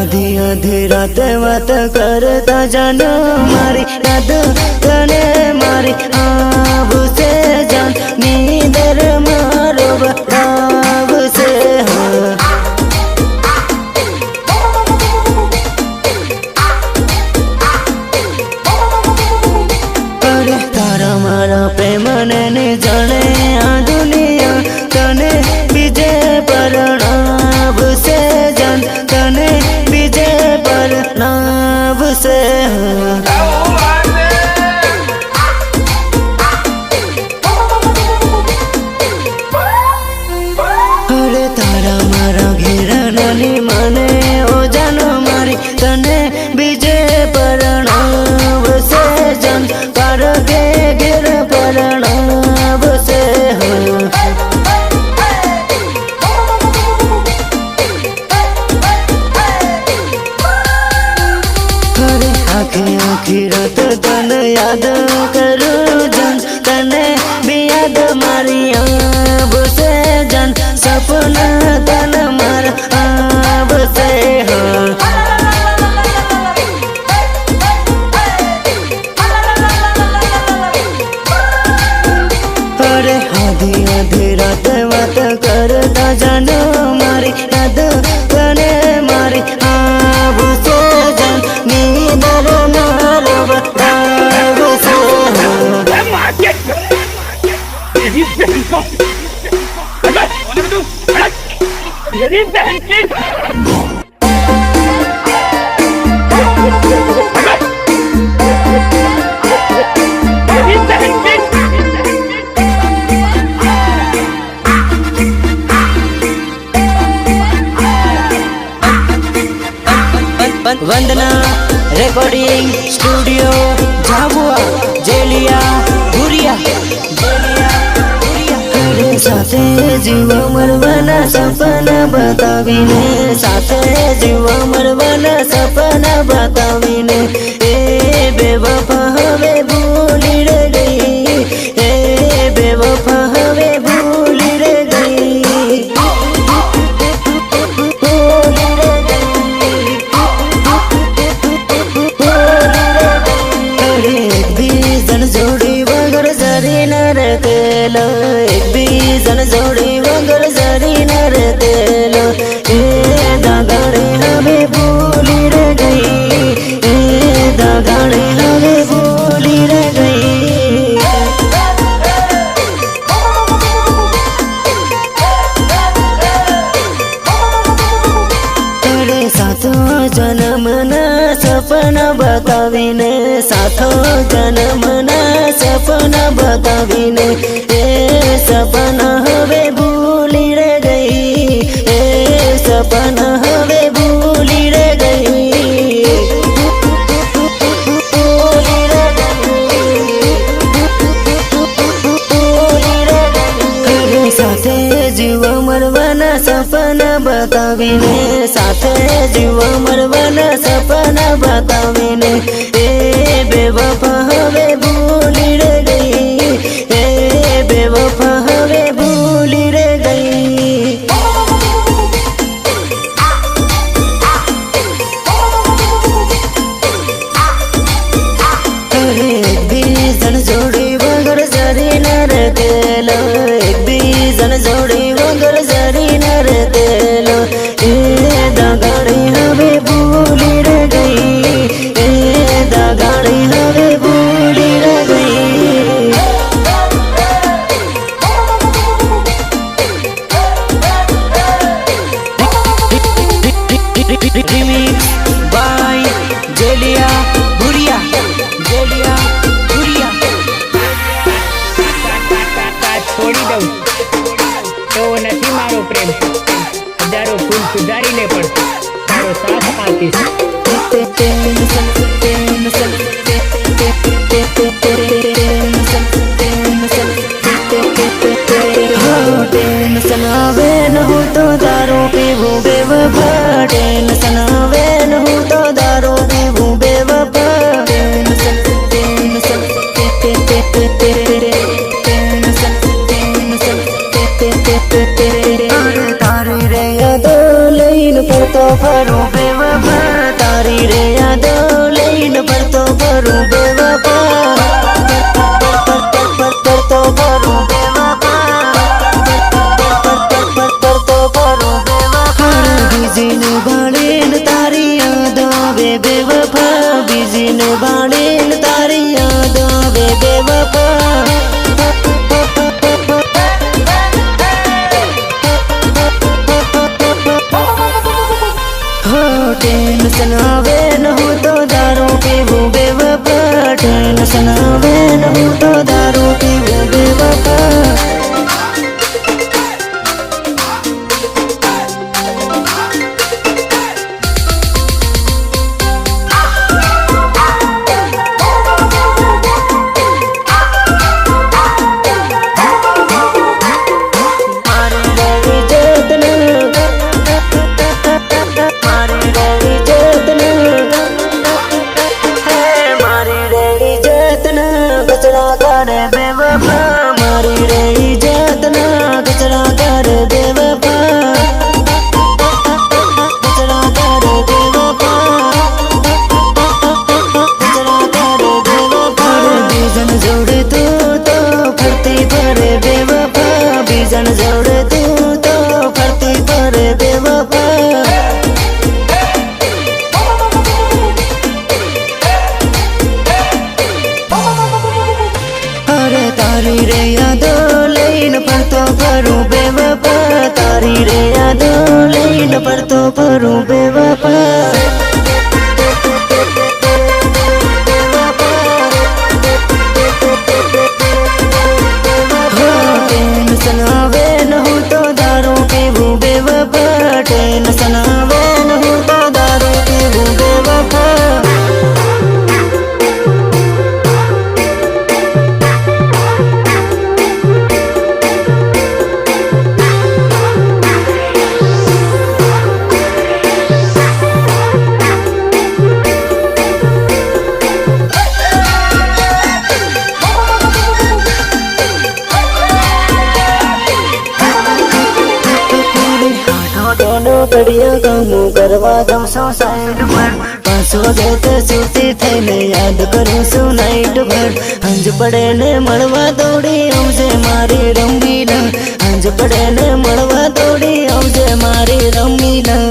आधी आधी रात बात करता जानो मारी याद तने मारी आब से जान नींदर मारो बताब से अरे तारा मारा प्रेम ने जाने आ दुनिया तने बीजे परणाव से जान तने बीजे परणाव से अरे तारा मारा घेरा नानी माने ओ जानो मारी तने बीजे परणाव से जान पार के घेर परणाव से आखी आखी रात तन याद करूं जन तने भी याद मारी आब से जन सपना तन मार आब से अरे आधी आधी रात बात करता जानो मारी याद तने मारी आब से जन नींदर मारो बताब से वंदना रिकॉर्डिंग स्टूडियो झाबुआ जेलिया भूरिया साथे जीवा मरवाना सपना बतावीने साथे जीवा मरवाना सपना बतावीने ए बेवफा हवे भूली रे गई ए बेवफा हवे भूली रे गई जोड़ी वगर जरी न रतेलो एक बीजन जोड़ी वगर जरी न रतेलो ए दागड़े हमें भूली रे गई ए दागड़े हमें भूली रे गई अरे सातों जन्म न सपना बतावीने सातों जन्म न सपना बतावीने ए सपना हवे भूली रे गई ए सपना हवे भूली रे गई अरे साथे जीवा मरवाना सपना बतावीने साथे जीवा मरवाना सपना बतावीने ए बेवफा हवे भूली रे गई ए बेवफा हवे भूली रे गई एक बीजन जोड़ी वगर जरी न रतेलो एक बीजन जोड़ी वगर जरी न रतेलो ए दागड़ी हवे भूली रे गई ए दागड़ी हवे भूली रे गई रिमिक्स बाय जेलिया भूरिया जेलिया भूरिया छोड़ी दઉં તો નથી મારો પ્રેમ હજારો ફૂલ સુધારીને પણ તારો સાથ આપીશ टेंशन आवे न हो तो दारू पीवू बेवफा टेंशन आवे न हो तो दारू पीवू बेवफा टेंशन तारे रे याद लईन तो फरो बेवफा યાદો લઈને ફરતો ફરું બેવફા ફરતો ફરું બીજીને ભાળીને તારી યાદ આવે બેવફા બીજીને ભાળીને તારી યાદ આવે બેવફા ટેન્શન આવે ન હું તો દારૂ પીવું બેવફા ટેન્શન આવે ન હું તો દારૂ પીવું બેવફા મારી રે ઇજ્જતના કચરા કર બેવફા કચરા કર બેવફા કચરા કર બેવફા બીજન જોડે તું તો ફરતી ફરે બેવફા બીજન જોડે તું તો ફરતી ફરે બેવફા તારી રે યાદો લઈને ફરતો ફરું બેવફા તારી રે યાદો લઈને ફરતો ફરું બેવફા ટેન્શન આવે ન હું તો દારૂ પીવું બેવફા ટેન્શન આવે ન હું તો દારૂ પીવું બેવફા કડિયા કામો કરવા જાઉં છું સાઈડ પર 5 વાગે તે સુતી થઈને યાદ કરું છું નાઈટ ભર અંજ પડે ને મળવા દોડી આવજે મારી રમીલા અંજ પડે ને મળવા દોડી આવજે મારી રમીલા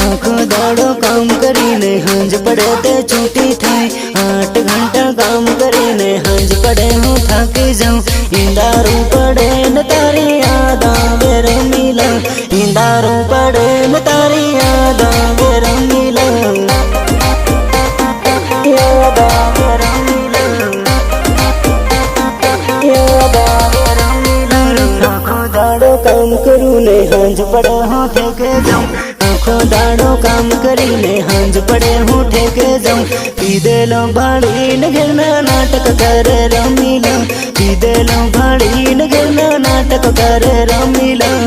આખો દાડો કામ કરીને હંજ પડે તે છૂટી થાય 8 ઘંટા કામ કરીને હંજ પડે હું થાકી જાઉં ઈંદારું પડે ને તારી યાદ આવે રમીલા ઈંદારું પડે ને તારી યાદ આવે રમીલા યાદ આવે રમીલા યાદ આવે રમીલા આખો દાડો કામ કરું ને હંજ પડે હું થાકી જાઉં આખો દાડો કામ કરીને હાંજ પડે હું ઠેકે જાઉં પીધેલો ભાળીને ઘરના નાટક કરે રમીલા પીધેલો ભાળીને ઘરના નાટક કરે રમીલા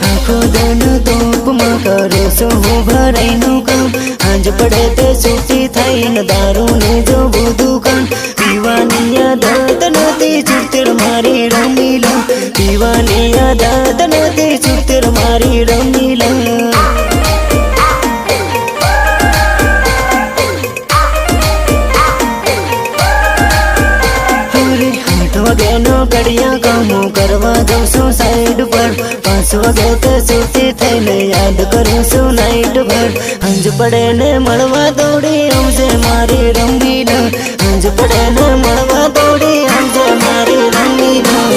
આખો દાડો તોપમાં કરે છું હું ભરાઈનું કામ હાંજ પડે તે સૂતી થઈને દારૂને જો બધું કામ પીવાની આદત નથી છૂટતી મારી રમીલા પીવાની આદત નથી છૂટતી મારી રમીલા 8 વાગ્યાનો કડિયા કામો કરવા જાઉં છું સાઈડ પર 5 વાગે તે સુતી થઈને યાદ કરું છું નાઈટ ભર અંજ પડે ને મળવા દોડી આવજે મારી રમીલા અંજ પડે ને મળવા દોડી આવજે મારી રમીલા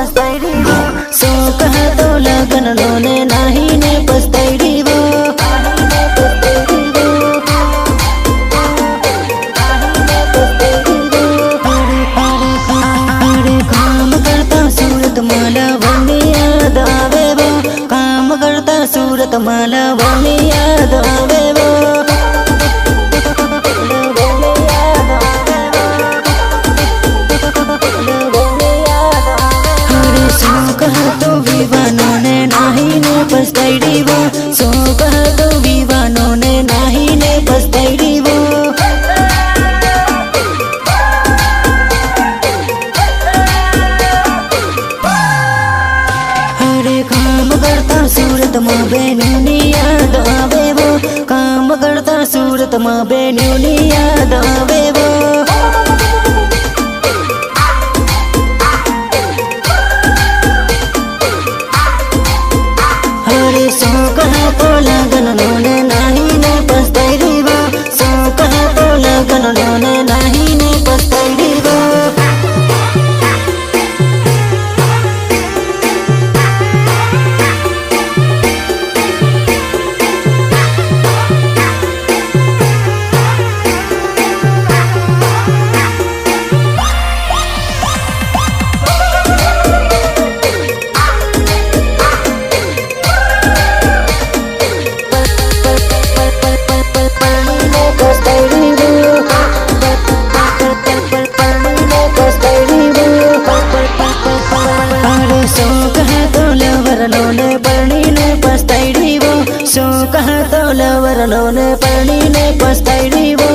પસ્તાઈ વો સો કહતો લગન લોને નાહી ને પસ્તાઈ વો सूरत माला वनी याद आवे वो हरे सो कह तो विवानो ने नाही ने पસ્તાઈ वो सो कह तो विवानो ने नाही ने पસ્તાઈ वो सूरत मां बेनुनी याद आवे वो काम करता सूरत मां बेनुनी याद आवे वो हरे सो कहा तो लगन लोने नाही ने पસ્તાઈ वो सो कहा तो लगन लोने नाही ने पસ્તાઈ वो सो कहा तो लवरनो ने परणी ने पસ્તાઈ वो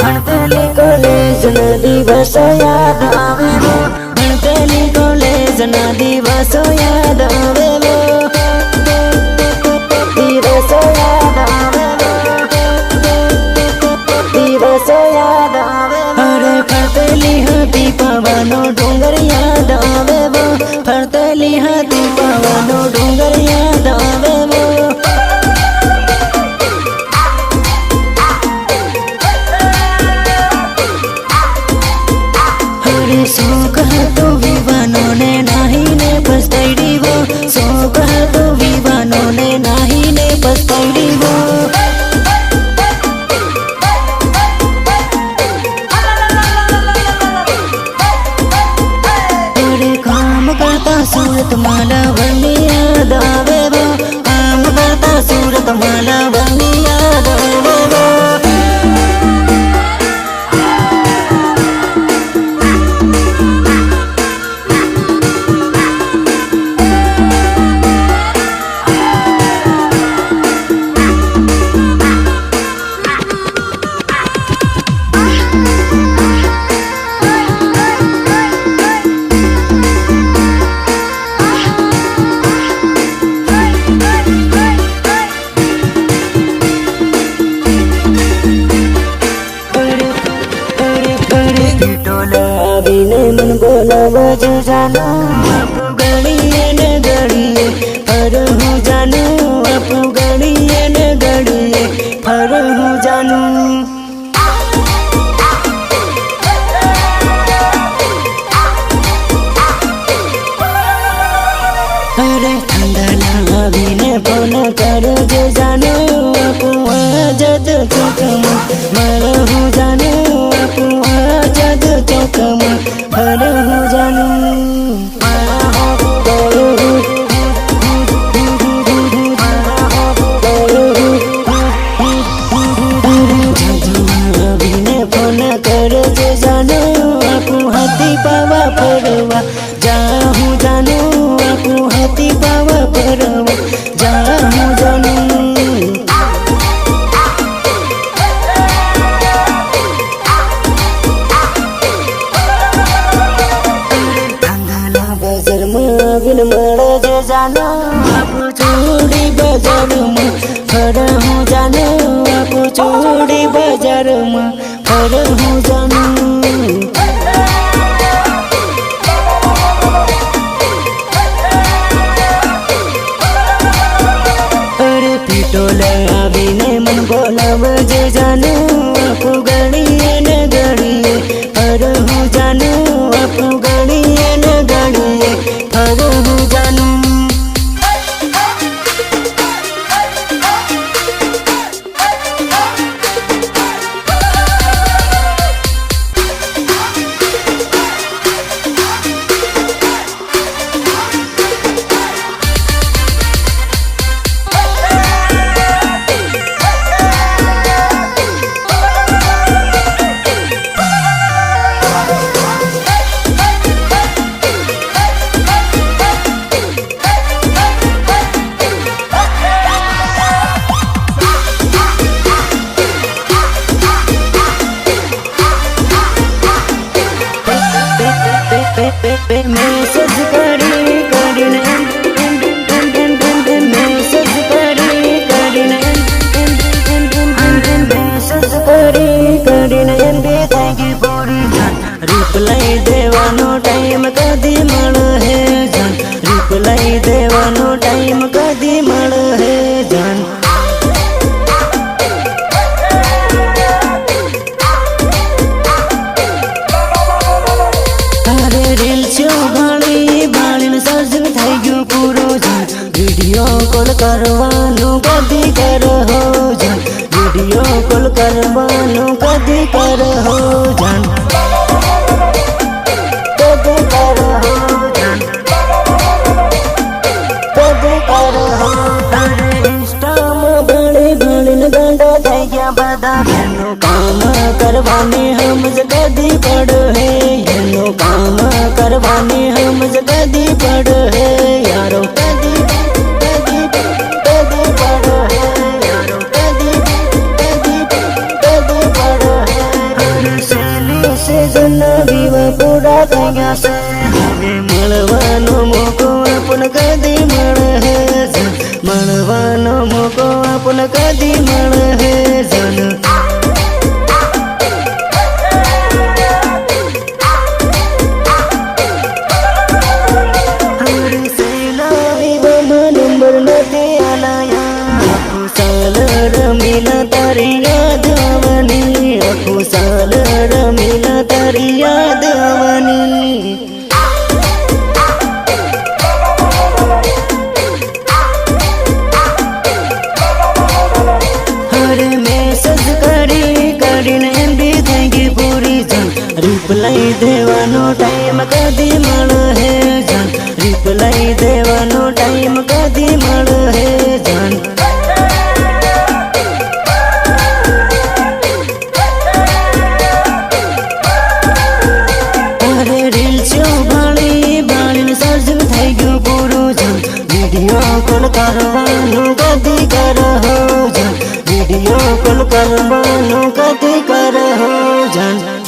भणतेली कॉलेज ना दिवस याद आवे वो भणतेली कॉलेज ना दिवस याद आवे वो दिवस याद आवे वो दिवस याद आवे फरतेली हाथी पावनो डूंगर याद आवे वो फरतेली हाथी पावनो डूंगर याद आवे वो हरे सो कह तो विवानो ने नाही ने पસ્તાઈ वो सो कह तो विवानो ने नाही ने पસ્તાઈ वो सूरत माला वनी याद आवे वो काम करता सूरत माला वनी याद आवे वो मन बोला बज जानो अपू गड़िए न गड़िए पर हूँ जानू अपू गड़िए न गड़िए पर हूँ जानू अरे ठंडा लावी ने फोन कर जो जानू अपू आजद चौकम मर हूँ जानू अपू आजद चौकम हर हूँ जानू फोन कर जो जानू अपू हाथी पावा परवा जाहू जानू अपू हाथी पावा परवा जाहू जानू बिन मड़ा जे जानो आपू चूड़ी बाजार में फर हूँ जानू आपू चूड़ी बाजार में फर हूँ जानू अरे पीटो लगावी ने मन बोलाव લઈ દેવાનો ટાઈમ કદી મળે જાન અરે રીલ છો ભાળીને સર્જન થઈ ગયું પૂરો જાન વિડીયો કોલ કરવાનું કદી કરો જાન વિડીયો કોલ કરવાનું કદી કરો જાન કદી કરો જાન કદી કરો અરે ઇન્સ્ટામાં ભાળીને ગાંડા થઈ ગયા બધા એનું કામ કરવાની સમજ કદી પડે એનું કામ કરવાની સમજ કદી પડે યારો કદી કદી કદી પડે યારો કદી કદી કદી પડે અરે સેલી સિઝન વિવા પૂરા થઈ ગયા છે હવે મળવાનો મોકો આપણને કદી મળે મળવાનો મોકો આપણને કદી મળે જન રમીલા તારી યાદ આવવાની આખું સાલ રમીલા તારી યાદ આવવાની અરે મેસેજ કરીને એમબી થઈ ગઈ પૂરી જાન રિપ્લાય દેવાનો ટાઈમ કદી મળે જાન રિપ્લાય દેવાનો ટાઈમ કદી મળે જાન વિડીયો કોલ કરવાનું કદી કરો જાન વિડીયો કોલ કરવાનું કદી કરો જાન